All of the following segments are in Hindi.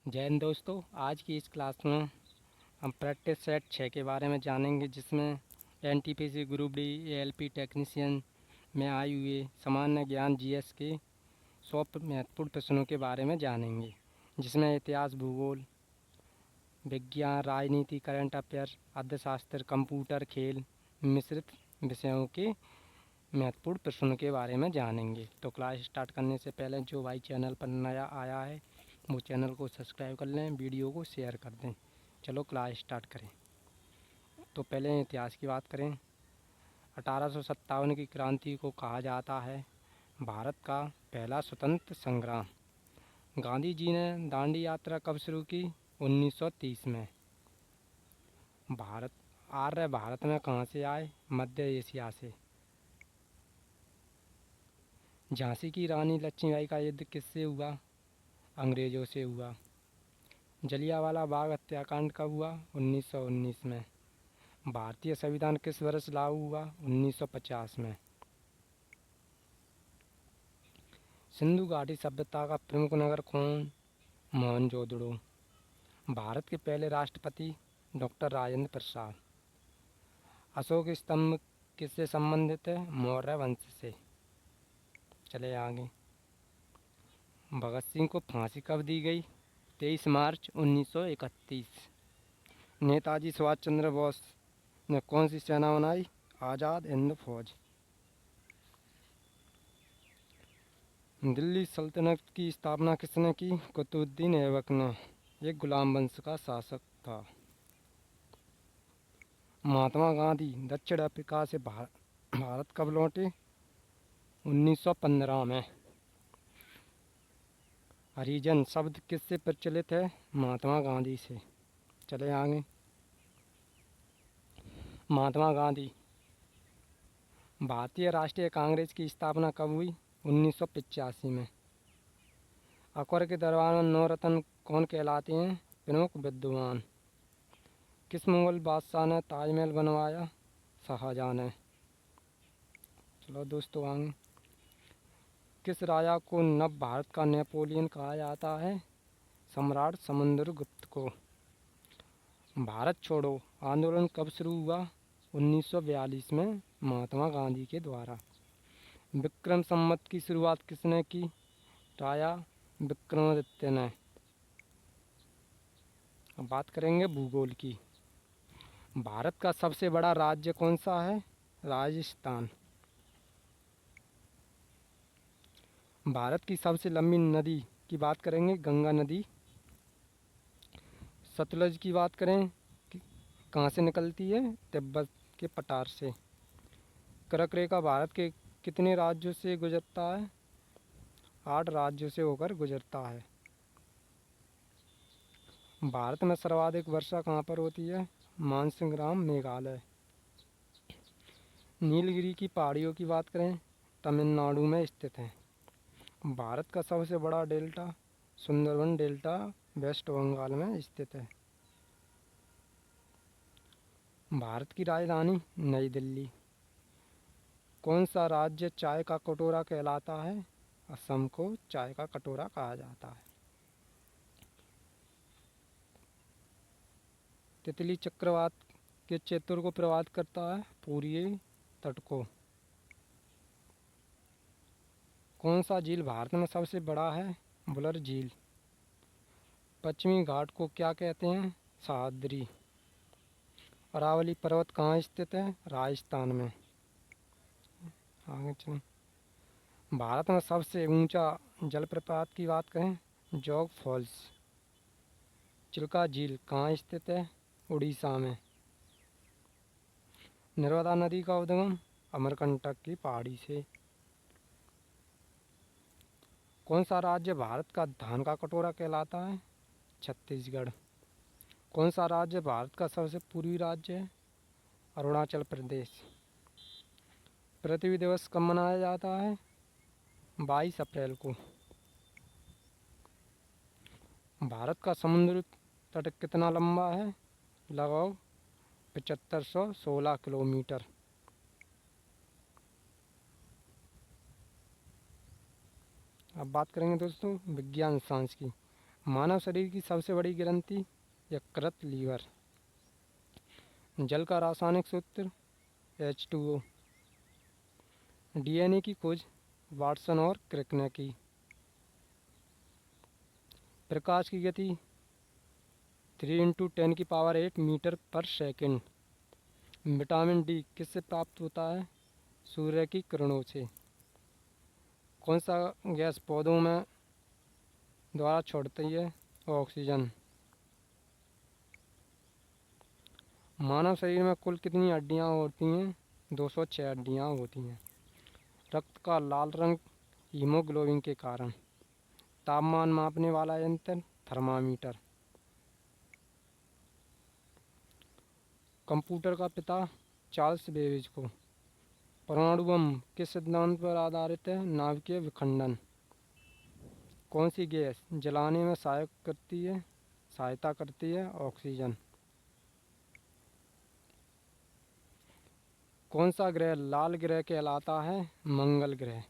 जय हिंद दोस्तों। आज की इस क्लास में हम प्रैक्टिस सेट 6 के बारे में जानेंगे, जिसमें NTPC group D ALP technician में आए हुए सामान्य ज्ञान जीएस के 100 महत्वपूर्ण प्रश्नों के बारे में जानेंगे, जिसमें इतिहास, भूगोल, विज्ञान, राजनीति, करंट अफेयर, अर्थशास्त्र, कंप्यूटर, खेल मिश्रित विषयों के महत्वपूर्ण प्रश्नों के बारे में जानेंगे। तो क्लास स्टार्ट करने से पहले जो भाई चैनल पर नया आया है वो चैनल को सब्सक्राइब कर लें, वीडियो को शेयर कर दें। चलो क्लास स्टार्ट करें। तो पहले इतिहास की बात करें। 1857 की क्रांति को कहा जाता है भारत का पहला स्वतंत्र संग्राम। गांधी जी ने दांडी यात्रा कब शुरू की? 1930 में। भारत में कहाँ से आए? मध्य एशिया से। झांसी की रानी लक्ष्मीबाई का युद्ध किससे हुआ? अंग्रेज़ों से हुआ। जलियांवाला बाग हत्याकांड कब हुआ? 1919 में। भारतीय संविधान किस वर्ष लागू हुआ? 1950 में। सिंधु घाटी सभ्यता का प्रमुख नगर कौन? मोहनजोदड़ो। भारत के पहले राष्ट्रपति डॉक्टर राजेंद्र प्रसाद। अशोक स्तंभ किससे संबंधित है? मौर्य वंश से। चले आगे। भगत सिंह को फांसी कब दी गई? 23 मार्च 1931। नेताजी सुभाष चंद्र बोस ने कौन सी सेना बनाई? आज़ाद हिंद फौज। दिल्ली सल्तनत की स्थापना किसने की? कुतुबुद्दीन ऐबक ने। एक गुलाम वंश का शासक था। महात्मा गांधी दक्षिण अफ्रीका से भारत कब लौटे? 1915 में। हरिजन शब्द किससे प्रचलित है? महात्मा गांधी से। चले आगे। महात्मा गांधी। भारतीय राष्ट्रीय कांग्रेस की स्थापना कब हुई? 1985 में। अकबर के दरबार में नौरत्न कौन कहलाते हैं? प्रमुख विद्वान। किस मुगल बादशाह ने ताजमहल बनवाया? शाहजहां ने। चलो दोस्तों आगे। किस राजा को नव भारत का नेपोलियन कहा जाता है? सम्राट समुद्रगुप्त को। भारत छोड़ो आंदोलन कब शुरू हुआ? 1942 में, महात्मा गांधी के द्वारा। विक्रम संवत की शुरुआत किसने की? राजा विक्रमादित्य ने। अब बात करेंगे भूगोल की। भारत का सबसे बड़ा राज्य कौन सा है? राजस्थान। भारत की सबसे लंबी नदी की बात करेंगे, गंगा नदी। सतलज की बात करें कि कहाँ से निकलती है? तिब्बत के पठार से। कर्क रेखा भारत के कितने राज्यों से गुजरता है? 8 राज्यों से होकर गुजरता है। भारत में सर्वाधिक वर्षा कहाँ पर होती है? मानसिंह ग्राम, मेघालय। नीलगिरी की पहाड़ियों की बात करें, तमिलनाडु में स्थित है। भारत का सबसे बड़ा delta Sundarban delta west Bengal में स्थित है। भारत की राजधानी नई दिल्ली। कौन सा राज्य चाय का कटोरा कहलाता है? असम को चाय का कटोरा कहा जाता है। तितली चक्रवात के क्षेत्र को प्रभावित करता है? पूर्वी तट को। कौन सा झील भारत में सबसे बड़ा है? बुलर झील। पश्चिमी घाट को क्या कहते हैं? सह्याद्री। अरावली पर्वत कहाँ स्थित है? राजस्थान में। आगे चलें। भारत में सबसे ऊंचा जलप्रपात की बात करें, जोग फॉल्स। चिल्का झील कहाँ स्थित है? उड़ीसा में। नर्मदा नदी का उद्गम अमरकंटक की पहाड़ी से। कौन सा राज्य भारत का धान का कटोरा कहलाता है? छत्तीसगढ़। कौन सा राज्य भारत का सबसे पूर्वी राज्य है? अरुणाचल प्रदेश। पृथ्वी दिवस कब मनाया जाता है? 22 अप्रैल को। भारत का समुद्र तट कितना लंबा है? लगभग 7516 किलोमीटर। अब बात करेंगे दोस्तों विज्ञान साइंस की। मानव शरीर की सबसे बड़ी ग्रंथि यकृत लीवर। जल का रासायनिक सूत्र H2O। डीएनए की खोज वाटसन और क्रिक ने की। प्रकाश की गति 3 × 10⁸ मीटर पर सेकंड। विटामिन डी किससे प्राप्त होता है? सूर्य की किरणों से। कौन सा गैस पौधों में द्वारा छोड़ती है? ऑक्सीजन। मानव शरीर में कुल कितनी हड्डियां होती हैं? 206 हड्डियां होती हैं। रक्त का लाल रंग हीमोग्लोबिन के कारण। तापमान मापने वाला यंत्र थर्मामीटर। कंप्यूटर का पिता चार्ल्स बेबेज को। परमाणु बम किस सिद्धांत पर आधारित है? नाभिकीय विखंडन। कौन सी गैस जलाने में सहायता करती है? ऑक्सीजन। कौन सा ग्रह लाल ग्रह कहलाता है? मंगल ग्रह।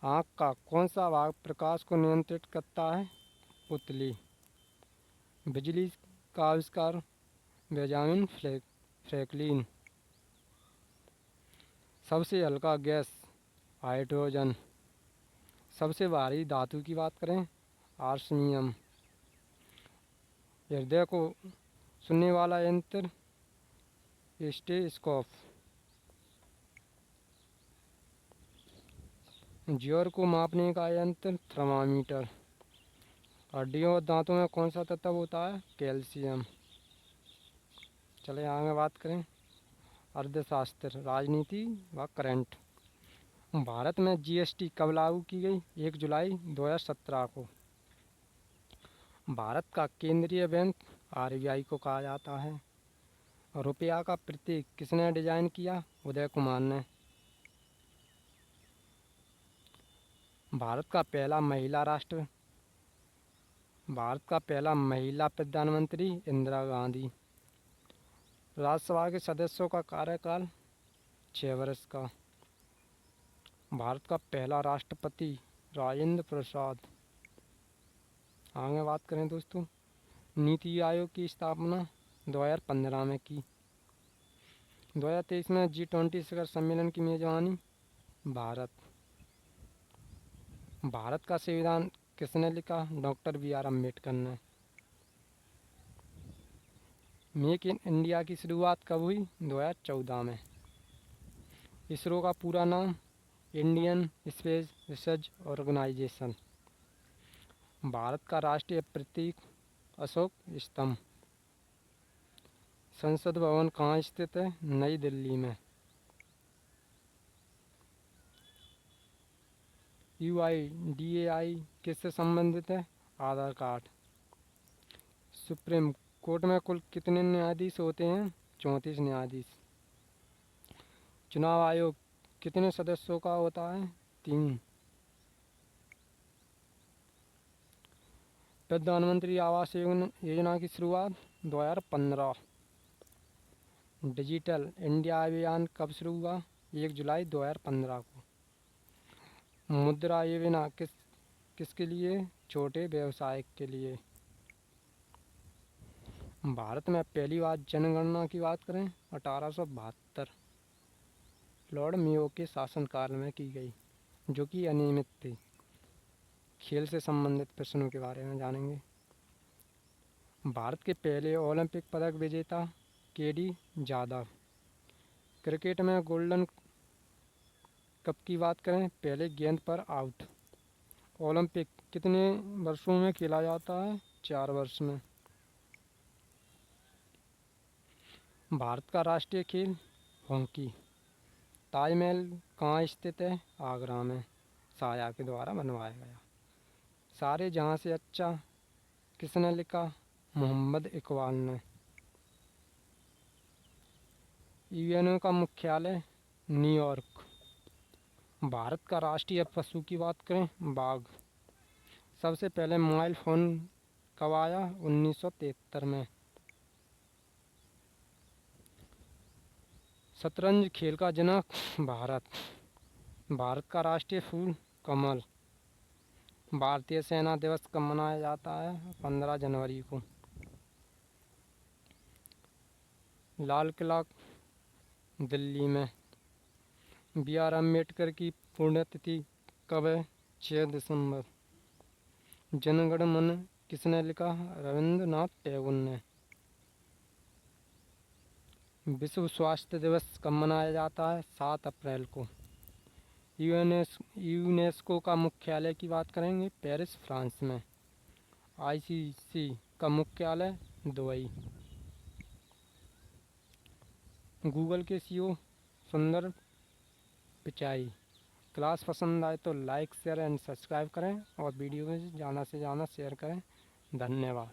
आँख का कौन सा भाग प्रकाश को नियंत्रित करता है? पुतली। बिजली का आविष्कार बेंजामिन फ्रैंकलिन। सबसे हल्का गैस हाइड्रोजन। सबसे भारी धातु की बात करें आर्सेनियम। हृदय को सुनने वाला यंत्र स्टेथोस्कोप। ज्वर को मापने का यंत्र थर्मामीटर। हड्डियों और दांतों में कौन सा तत्व होता है? कैल्शियम। चलिए आगे बात करें अर्थशास्त्र, राजनीति व करंट। भारत में जीएसटी कब लागू की गई? 1 जुलाई 2017 को। भारत का केंद्रीय बैंक आरबीआई को कहा जाता है। रुपया का प्रतीक किसने डिजाइन किया? उदय कुमार ने। भारत का पहला महिला प्रधानमंत्री इंदिरा गांधी। राज्यसभा के सदस्यों का कार्यकाल 6 वर्ष का। भारत का पहला राष्ट्रपति राजेंद्र प्रसाद। आगे बात करें दोस्तों, नीति आयोग की स्थापना 2015 में की। 2023 में G20 शिखर सम्मेलन की मेजबानी भारत। भारत का संविधान किसने लिखा? डॉक्टर BR अम्बेडकर ने। मेक इन इंडिया की शुरुआत कब हुई? 2014 में। इसरो का पूरा नाम Indian space research organisation. Bharat का राष्ट्रीय प्रतीक अशोक स्तंभ। संसद भवन कहाँ स्थित है? नई दिल्ली में। UIDAI किससे संबंधित है? आधार कार्ड। सुप्रीम कोर्ट में कुल कितने न्यायाधीश होते हैं? 34 न्यायाधीश। चुनाव आयोग कितने सदस्यों का होता है? 3। प्रधानमंत्री आवास योजना की शुरुआत 2015। डिजिटल इंडिया अभियान कब शुरू हुआ? 1 जुलाई 2015 को। मुद्रा योजना किसके लिए? छोटे व्यवसाय के लिए। भारत में पहली बार जनगणना की बात करें 1872 लॉर्ड मेयो के शासनकाल में की गई, जो कि अनियमित थी। खेल से संबंधित प्रश्नों के बारे में जानेंगे। भारत के पहले ओलंपिक पदक विजेता KD जाधव। क्रिकेट में गोल्डन कप की बात करें पहले गेंद पर आउट। ओलंपिक कितने वर्षों में खेला जाता है? 4 वर्ष में। भारत का राष्ट्रीय खेल हॉकी। ताजमहल कहाँ स्थित है? आगरा में। शाहजहाँ के द्वारा बनवाया गया। सारे जहाँ से अच्छा किसने लिखा? मोहम्मद इकबाल ने। यूएनओ का मुख्यालय न्यूयॉर्क। भारत का राष्ट्रीय पशु की बात करें बाघ। सबसे पहले मोबाइल फ़ोन कब आया? 1973 में। शतरंज खेल का जनक भारत। भारत का राष्ट्रीय फूल कमल। भारतीय सेना दिवस कब मनाया जाता है? 15 जनवरी को। लाल किला दिल्ली में। बी आर अम्बेडकर की पुण्यतिथि कब है? 6 दिसंबर। जनगण मन किसने लिखा? रविंद्रनाथ टैगोर ने। विश्व स्वास्थ्य दिवस कब मनाया जाता है? 7 अप्रैल को। यूनेस्को का मुख्यालय की बात करेंगे, पेरिस, फ्रांस में। आईसीसी का मुख्यालय दुबई। गूगल के सीईओ सुंदर पिचाई। क्लास पसंद आए तो लाइक शेयर एंड सब्सक्राइब करें और वीडियो में ज़्यादा से ज़्यादा शेयर करें। धन्यवाद।